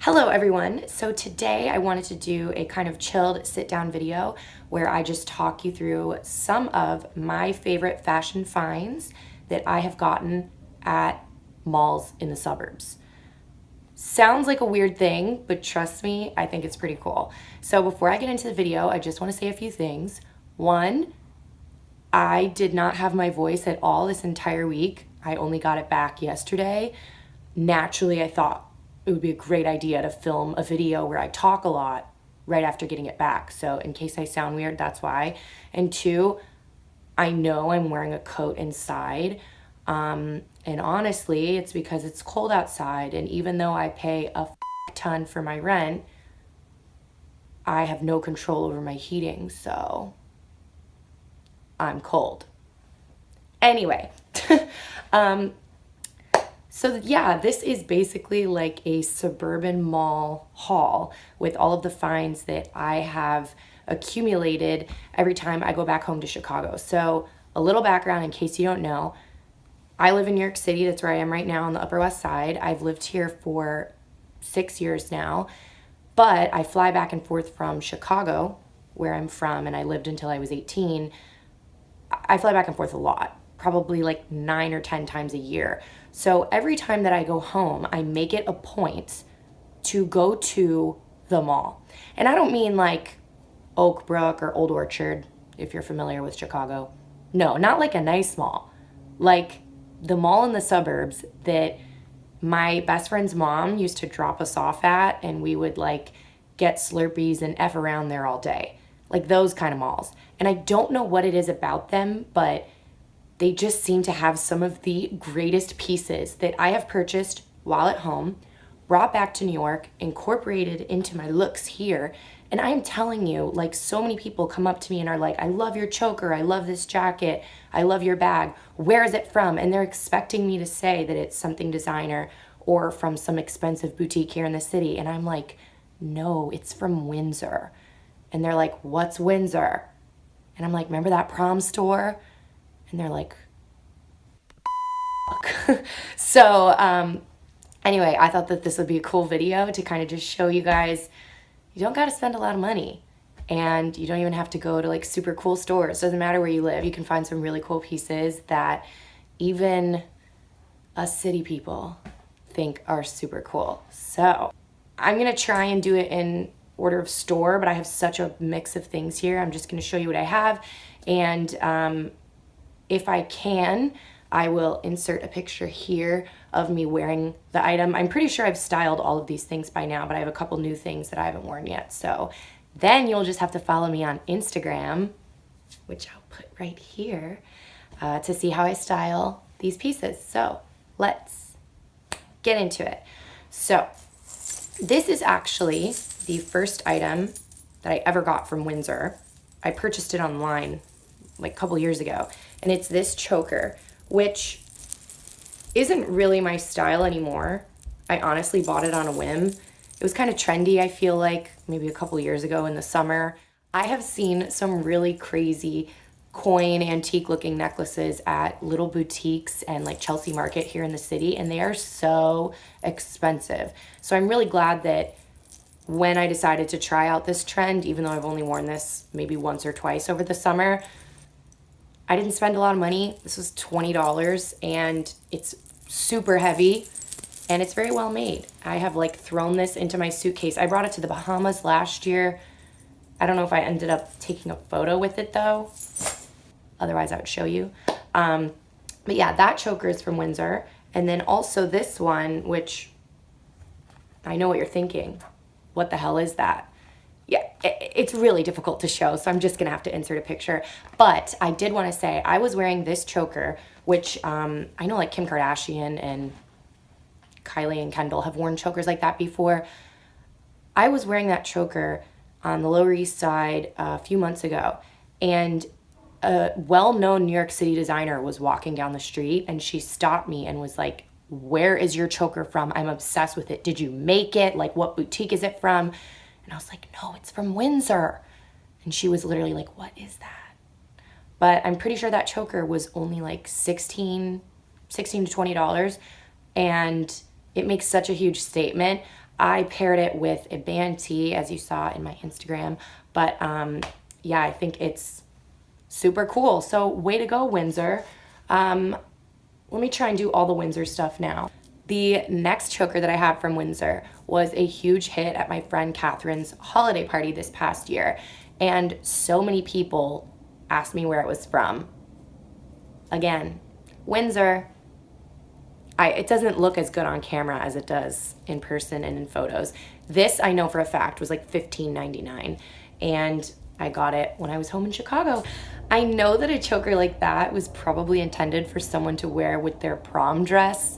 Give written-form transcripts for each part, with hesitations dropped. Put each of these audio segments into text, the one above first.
Hello everyone. So today I wanted to do a kind of chilled sit down video where I just talk you through some of my favorite fashion finds that I have gotten at malls in the suburbs. Sounds like a weird thing, but trust me, I think it's pretty cool. So before I get into the video, I just want to say a few things. One, I did not have my voice at all this entire week. I only got it back yesterday. Naturally, I thought it would be a great idea to film a video where I talk a lot right after getting it back. So in case I sound weird, that's why. And two, I know I'm wearing a coat inside. And honestly, it's because it's cold outside. And even though I pay a ton for my rent, I have no control over my heating. So I'm cold. Anyway, so yeah, this is basically like a suburban mall haul with all of the finds that I have accumulated every time I go back home to Chicago. So a little background in case you don't know, I live in New York City. That's where I am right now on the Upper West Side. I've lived here for 6 years now, but I fly back and forth from Chicago, where I'm from, and I lived until I was 18. I fly back and forth a lot, probably like 9 or 10 times a year. So every time that I go home, I make it a point to go to the mall. And I don't mean like Oak Brook or Old Orchard, if you're familiar with Chicago. No, not like a nice mall. Like the mall in the suburbs that my best friend's mom used to drop us off at, and we would like get Slurpees and F around there all day. Like those kind of malls. And I don't know what it is about them, but they just seem to have some of the greatest pieces that I have purchased while at home, brought back to New York, incorporated into my looks here. And I'm telling you, like so many people come up to me and are like, I love your choker, I love this jacket, I love your bag. Where is it from? And they're expecting me to say that it's something designer or from some expensive boutique here in the city. And I'm like, no, it's from Windsor. And they're like, what's Windsor? And I'm like, remember that prom store? And they're like, fuck. So anyway, I thought that this would be a cool video to kind of just show you guys you don't got to spend a lot of money, and you don't even have to go to like super cool stores. Doesn't matter where you live. You can find some really cool pieces that even us city people think are super cool. So I'm going to try and do it in order of store, but I have such a mix of things here. I'm just going to show you what I have. And if I can, I will insert a picture here of me wearing the item. I'm pretty sure I've styled all of these things by now, but I have a couple new things that I haven't worn yet. So then you'll just have to follow me on Instagram, which I'll put right here, to see how I style these pieces. So let's get into it. So this is actually the first item that I ever got from Windsor. I purchased it online like a couple years ago, and it's this choker, which isn't really my style anymore. I honestly bought it on a whim. It was kind of trendy, I feel like, maybe a couple years ago in the summer. I have seen some really crazy coin antique looking necklaces at little boutiques and like Chelsea Market here in the city, and they are so expensive. So I'm really glad that when I decided to try out this trend, even though I've only worn this maybe once or twice over the summer, I didn't spend a lot of money. This was $20, and it's super heavy, and it's very well made. I have like thrown this into my suitcase. I brought it to the Bahamas last year. I don't know if I ended up taking a photo with it though. Otherwise I would show you. But yeah, that choker is from Windsor. And then also this one, which I know what you're thinking. What the hell is that? Yeah, it's really difficult to show, so I'm just gonna have to insert a picture. But I did want to say I was wearing this choker, which I know like Kim Kardashian and Kylie and Kendall have worn chokers like that before. I was wearing that choker on the Lower East Side a few months ago, and a well-known New York City designer was walking down the street, and she stopped me and was like, where is your choker from? I'm obsessed with it. Did you make it? Like, what boutique is it from? And I was like, no, it's from Windsor. And she was literally like, what is that? But I'm pretty sure that choker was only like $16 to $20. And it makes such a huge statement. I paired it with a band tee, as you saw in my Instagram. But yeah, I think it's super cool. So way to go, Windsor. Let me try and do all the Windsor stuff now. The next choker that I have from Windsor was a huge hit at my friend Catherine's holiday party this past year. And so many people asked me where it was from. Again, Windsor. It doesn't look as good on camera as it does in person and in photos. This, I know for a fact, was like $15.99. And I got it when I was home in Chicago. I know that a choker like that was probably intended for someone to wear with their prom dress.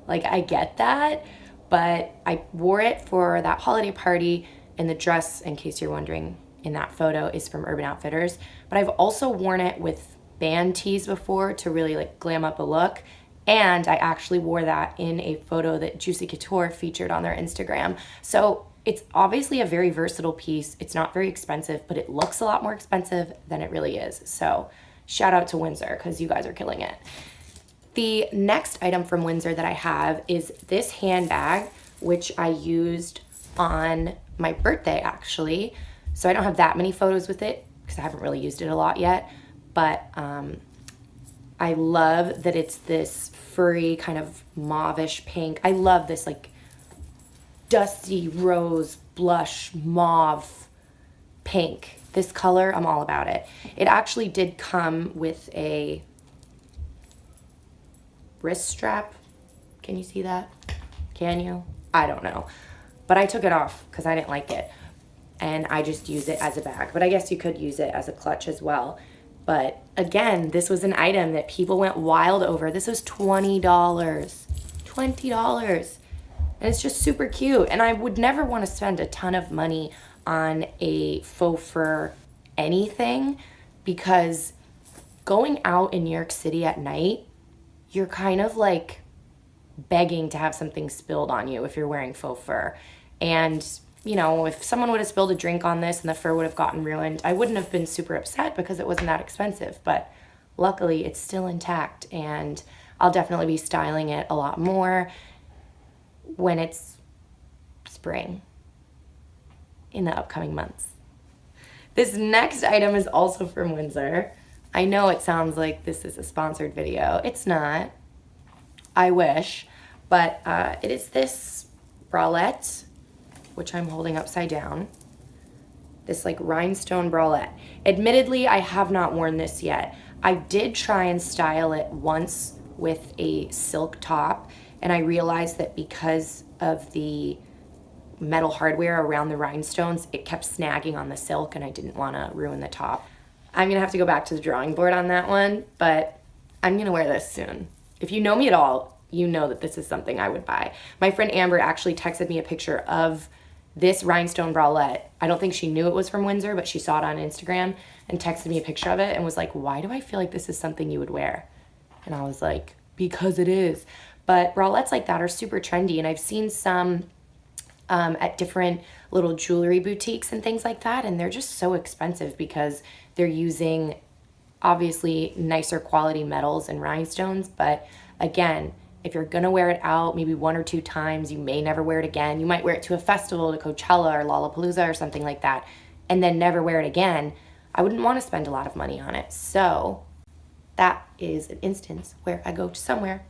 Like, I get that, but I wore it for that holiday party, and the dress, in case you're wondering, in that photo is from Urban Outfitters. But I've also worn it with band tees before to really like glam up a look. And I actually wore that in a photo that Juicy Couture featured on their Instagram. So it's obviously a very versatile piece. It's not very expensive, but it looks a lot more expensive than it really is. So shout out to Windsor, because you guys are killing it. The next item from Windsor that I have is this handbag, which I used on my birthday actually. So I don't have that many photos with it because I haven't really used it a lot yet. But I love that it's this furry kind of mauve-ish pink. I love this like dusty rose blush mauve pink. This color, I'm all about it. It actually did come with a wrist strap. Can you see that? Can you? I don't know. But I took it off because I didn't like it. And I just use it as a bag. But I guess you could use it as a clutch as well. But again, this was an item that people went wild over. This was $20. $20. And it's just super cute. And I would never want to spend a ton of money on a faux fur anything, because going out in New York City at night, you're kind of like begging to have something spilled on you if you're wearing faux fur. And you know, if someone would have spilled a drink on this and the fur would have gotten ruined, I wouldn't have been super upset because it wasn't that expensive. But luckily, it's still intact, and I'll definitely be styling it a lot more when it's spring in the upcoming months. This next item is also from Windsor. I know it sounds like this is a sponsored video. It's not. I wish. But it is this bralette, which I'm holding upside down. This like rhinestone bralette. Admittedly, I have not worn this yet. I did try and style it once with a silk top, and I realized that because of the metal hardware around the rhinestones, it kept snagging on the silk, and I didn't want to ruin the top. I'm gonna have to go back to the drawing board on that one, but I'm gonna wear this soon. If you know me at all, you know that this is something I would buy. My friend Amber actually texted me a picture of this rhinestone bralette. I don't think she knew it was from Windsor, but she saw it on Instagram and texted me a picture of it and was like, why do I feel like this is something you would wear? And I was like, because it is. But bralettes like that are super trendy, and I've seen some at different little jewelry boutiques and things like that, and they're just so expensive because they're using obviously nicer quality metals and rhinestones. But again, if you're gonna wear it out maybe 1 or 2 times, you may never wear it again. You might wear it to a festival, to Coachella or Lollapalooza or something like that, and then never wear it again. I wouldn't want to spend a lot of money on it. So that is an instance where I go to somewhere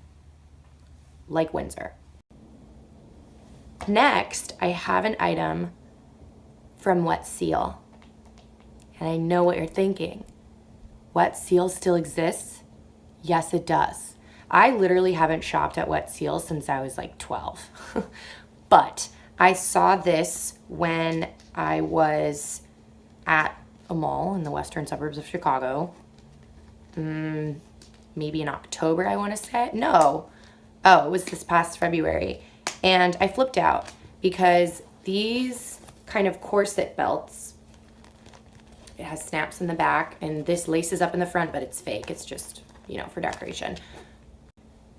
like Windsor. Next, I have an item from Wet Seal. And I know what you're thinking. Wet Seal still exists? Yes, it does. I literally haven't shopped at Wet Seal since I was like 12. But I saw this when I was at a mall in the western suburbs of Chicago. Maybe in October, I want to say. No. Oh, it was this past February. And I flipped out because these kind of corset belts, it has snaps in the back, and this laces up in the front, but it's fake. It's just, you know, for decoration.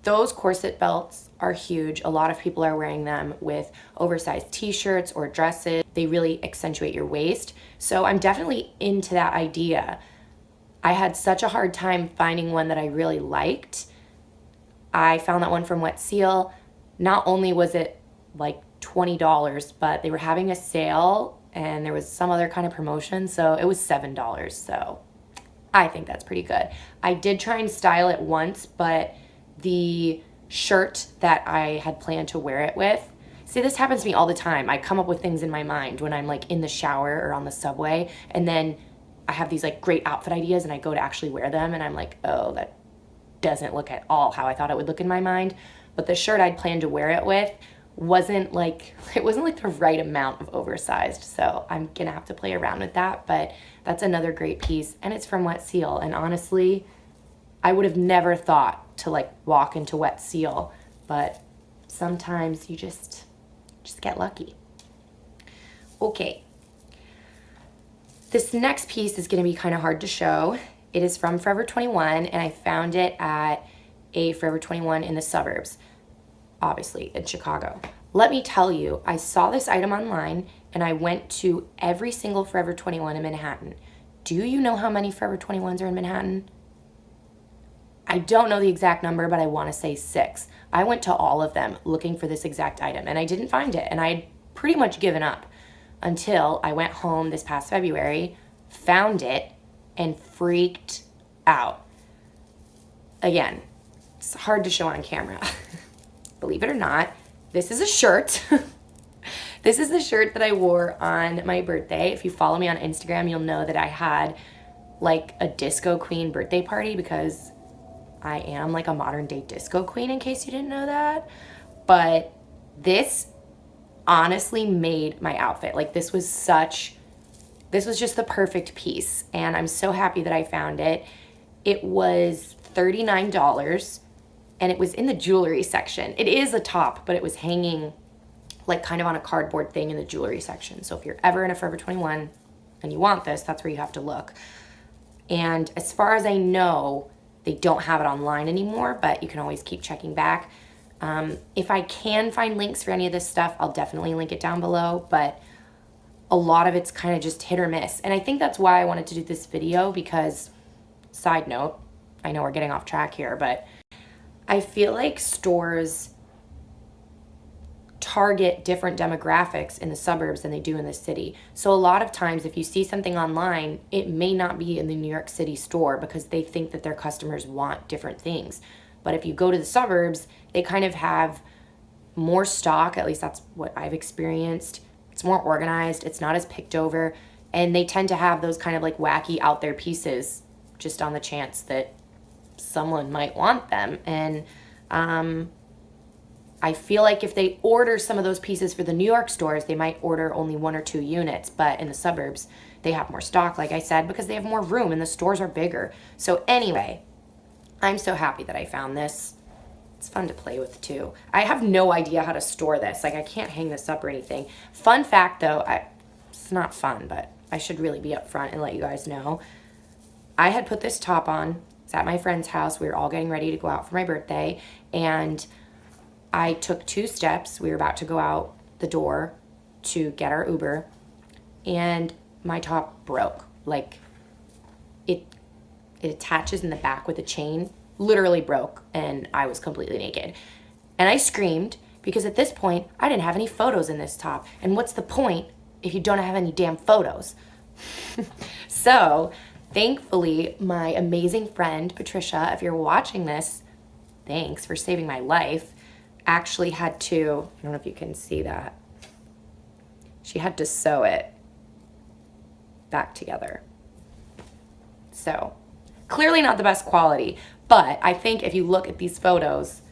Those corset belts are huge. A lot of people are wearing them with oversized t-shirts or dresses. They really accentuate your waist. So I'm definitely into that idea. I had such a hard time finding one that I really liked. I found that one from Wet Seal. Not only was it like $20, but they were having a sale and there was some other kind of promotion, so it was $7. So I think that's pretty good. I did try and style it once, but the shirt that I had planned to wear it with, see, this happens to me all the time. I come up with things in my mind when I'm like in the shower or on the subway, and then I have these like great outfit ideas and I go to actually wear them and I'm like, oh, that doesn't look at all how I thought it would look in my mind. But the shirt I'd planned to wear it with wasn't like the right amount of oversized. So I'm gonna have to play around with that, but that's another great piece, and it's from Wet Seal. And honestly, I would have never thought to like walk into Wet Seal, but sometimes you just get lucky. Okay. This next piece is gonna be kind of hard to show. It is from Forever 21, and I found it at a Forever 21 in the suburbs, obviously in Chicago. Let me tell you, I saw this item online and I went to every single Forever 21 in Manhattan. Do you know how many Forever 21s are in Manhattan? I don't know the exact number, but I want to say 6. I went to all of them looking for this exact item and I didn't find it, and I had pretty much given up until I went home this past February, found it, and freaked out. Again, it's hard to show on camera. Believe it or not, this is a shirt. This is the shirt that I wore on my birthday. If you follow me on Instagram, you'll know that I had like a disco queen birthday party, because I am like a modern day disco queen, in case you didn't know that. But this honestly made my outfit. Like this was just the perfect piece, and I'm so happy that I found it. It was $39 and it was in the jewelry section. It is a top, but it was hanging like kind of on a cardboard thing in the jewelry section. So if you're ever in a Forever 21 and you want this, that's where you have to look. And as far as I know, they don't have it online anymore, but you can always keep checking back. If I can find links for any of this stuff, I'll definitely link it down below, but a lot of it's kind of just hit or miss. And I think that's why I wanted to do this video, because, side note, I know we're getting off track here, but I feel like stores target different demographics in the suburbs than they do in the city. So a lot of times if you see something online, it may not be in the New York City store because they think that their customers want different things. But if you go to the suburbs, they kind of have more stock, at least that's what I've experienced. It's more organized, it's not as picked over, and they tend to have those kind of like wacky out there pieces just on the chance that someone might want them. And I feel like if they order some of those pieces for the New York stores, they might order only 1 or 2 units, but in the suburbs, they have more stock, like I said, because they have more room and the stores are bigger. So anyway, I'm so happy that I found this. It's fun to play with too. I have no idea how to store this. Like I can't hang this up or anything. Fun fact though, it's not fun, but I should really be upfront and let you guys know. I had put this top on. It's at my friend's house. We were all getting ready to go out for my birthday, and I took 2 steps. We were about to go out the door to get our Uber, and my top broke. Like it attaches in the back with a chain, literally broke, and I was completely naked. And I screamed because at this point I didn't have any photos in this top. And what's the point if you don't have any damn photos? So thankfully, my amazing friend Patricia, if you're watching this, thanks for saving my life, actually had to, I don't know if you can see that, she had to sew it back together. So clearly not the best quality, but I think if you look at these photos,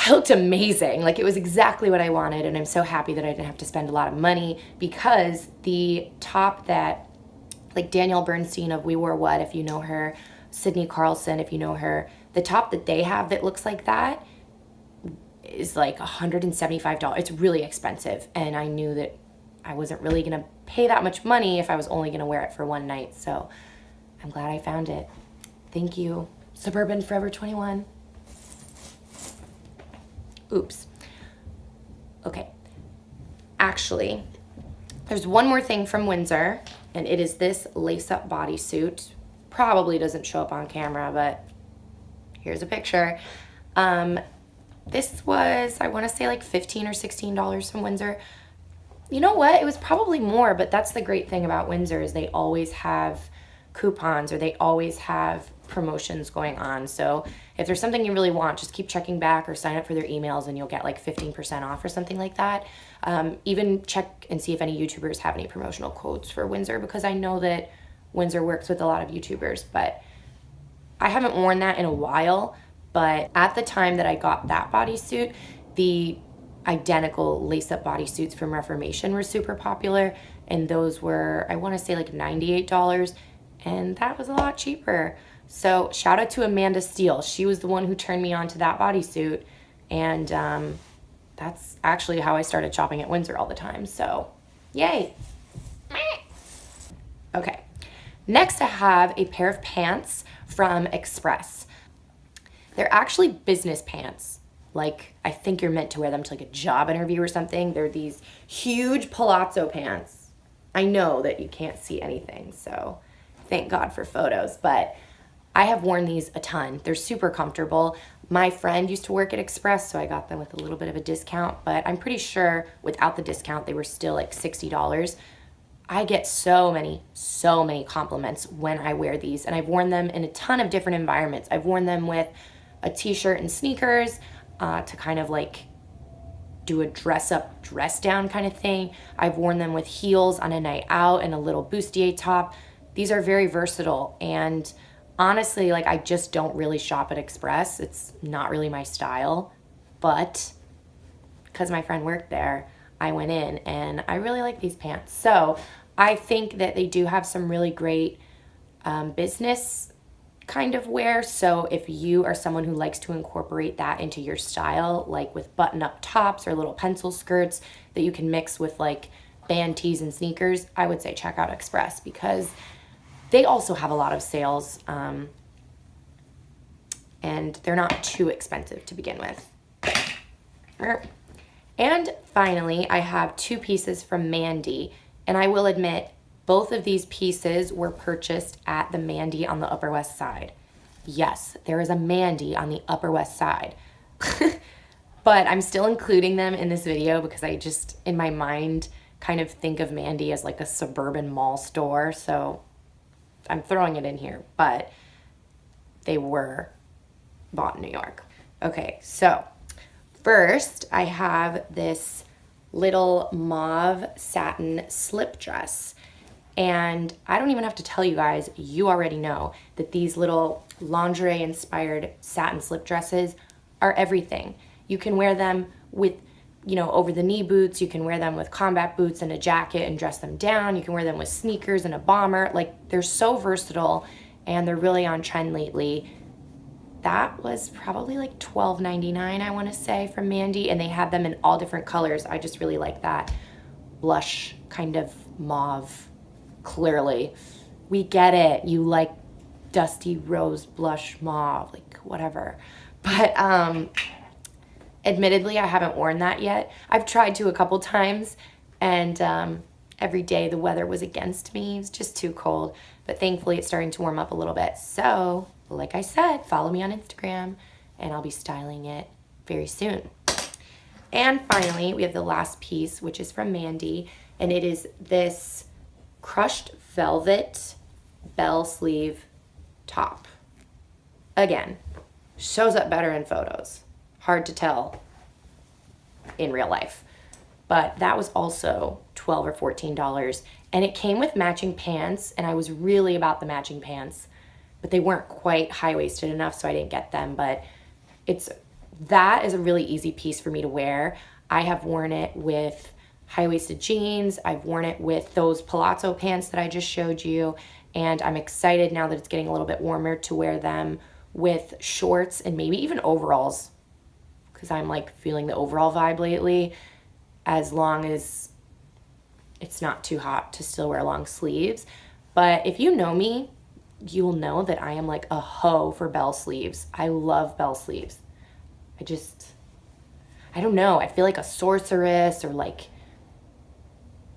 I looked amazing. Like it was exactly what I wanted, and I'm so happy that I didn't have to spend a lot of money, because the top that like Danielle Bernstein of We Wore What, if you know her, Sydney Carlson, if you know her, the top that they have that looks like that is like $175. It's really expensive, and I knew that I wasn't really gonna pay that much money if I was only gonna wear it for one night, so I'm glad I found it. Thank you, Suburban Forever 21. Oops. Okay. Actually, there's one more thing from Windsor, and it is this lace-up bodysuit. Probably doesn't show up on camera, but here's a picture. This was, I want to say like $15 or $16 from Windsor. You know what? It was probably more, but that's the great thing about Windsor is they always have coupons or they always have promotions going on. So if there's something you really want, just keep checking back or sign up for their emails and you'll get like 15% off or something like that. Even check and see if any YouTubers have any promotional codes for Windsor, because I know that Windsor works with a lot of YouTubers, but I haven't worn that in a while. But at the time that I got that bodysuit, the identical lace-up bodysuits from Reformation were super popular, and those were, I want to say, like $98, and that was a lot cheaper. So shout out to Amanda Steele. She was the one who turned me on to that bodysuit, and that's actually how I started shopping at Windsor all the time. So yay. Okay, next I have a pair of pants from Express. They're actually business pants. Like, I think you're meant to wear them to like a job interview or something. They're these huge palazzo pants. I know that you can't see anything, so thank God for photos, but I have worn these a ton. They're super comfortable. My friend used to work at Express, so I got them with a little bit of a discount, but I'm pretty sure without the discount, they were still like $60. I get so many compliments when I wear these, and I've worn them in a ton of different environments. I've worn them with a t-shirt and sneakers to kind of like do a dress up, dress down kind of thing. I've worn them with heels on a night out and a little bustier top. These are very versatile, and honestly, like, I just don't really shop at Express. It's not really my style, but because my friend worked there, I went in and I really like these pants. So I think that they do have some really great business kind of wear. So if you are someone who likes to incorporate that into your style, like with button-up tops or little pencil skirts that you can mix with like band tees and sneakers, I would say check out Express, because they also have a lot of sales, and they're not too expensive to begin with. And finally, I have two pieces from Mandy, and I will admit, both of these pieces were purchased at the Mandy on the Upper West Side. Yes, there is a Mandy on the Upper West Side. But I'm still including them in this video because I just, in my mind, kind of think of Mandy as like a suburban mall store. So I'm throwing it in here, but they were bought in New York. Okay, so first I have this little mauve satin slip dress. And I don't even have to tell you guys, you already know that these little lingerie inspired satin slip dresses are everything. You can wear them with, you know, over the knee boots. You can wear them with combat boots and a jacket and dress them down. You can wear them with sneakers and a bomber. Like, they're so versatile, and they're really on trend lately. That was probably like $12.99, I want to say, from Mandy, and they had them in all different colors. I just really like that blush kind of mauve. Clearly, we get it. You like dusty rose blush mauve, like whatever. But admittedly, I haven't worn that yet. I've tried to a couple times, and every day the weather was against me. It was just too cold. But thankfully, it's starting to warm up a little bit. So, like I said, follow me on Instagram, and I'll be styling it very soon. And finally, we have the last piece, which is from Mandy, and it is this crushed velvet bell sleeve top. Again, shows up better in photos. Hard to tell in real life. But that was also $12 or $14. And it came with matching pants, and I was really about the matching pants, but they weren't quite high-waisted enough, so I didn't get them. But that is a really easy piece for me to wear. I have worn it with high-waisted jeans. I've worn it with those palazzo pants that I just showed you, and I'm excited now that it's getting a little bit warmer to wear them with shorts and maybe even overalls, because I'm like feeling the overall vibe lately, as long as it's not too hot to still wear long sleeves. But if you know me, you'll know that I am like a hoe for bell sleeves. I love bell sleeves. I don't know, I feel like a sorceress or like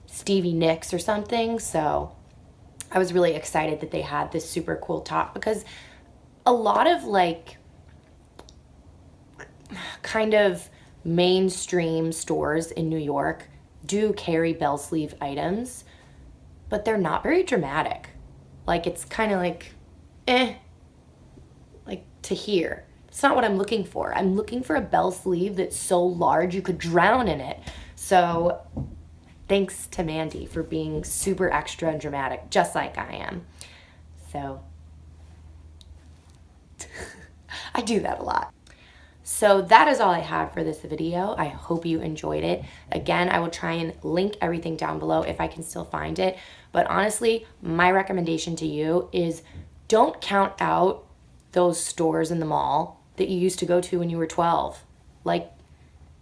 Stevie Nicks or something. So I was really excited that they had this super cool top, because a lot of like kind of mainstream stores in New York do carry bell sleeve items, but they're not very dramatic. Like, it's kind of like, like to here. It's not what I'm looking for. I'm looking for a bell sleeve that's so large you could drown in it. So thanks to Mandy for being super extra and dramatic, just like I am. So I do that a lot. So that is all I have for this video. I hope you enjoyed it. Again, I will try and link everything down below if I can still find it. But honestly, my recommendation to you is don't count out those stores in the mall that you used to go to when you were 12. Like,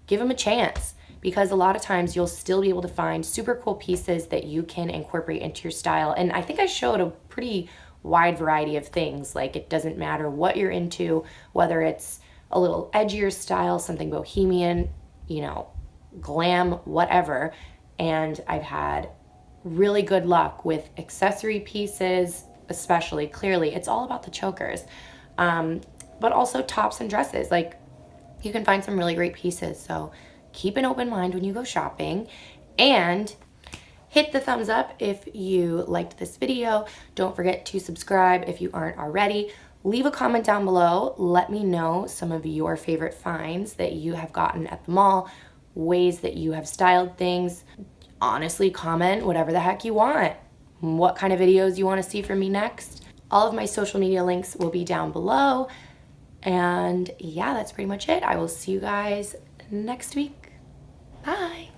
give them a chance, because a lot of times you'll still be able to find super cool pieces that you can incorporate into your style. And I think I showed a pretty wide variety of things. Like, it doesn't matter what you're into, whether it's a little edgier style, something bohemian, you know, glam, whatever. And I've had really good luck with accessory pieces, especially. Clearly, it's all about the chokers. But also tops and dresses. Like, you can find some really great pieces. So keep an open mind when you go shopping, and hit the thumbs up if you liked this video. Don't forget to subscribe if you aren't already. Leave a comment down below. Let me know some of your favorite finds that you have gotten at the mall, ways that you have styled things. Honestly, comment whatever the heck you want. What kind of videos you want to see from me next. All of my social media links will be down below. And yeah, that's pretty much it. I will see you guys next week. Bye.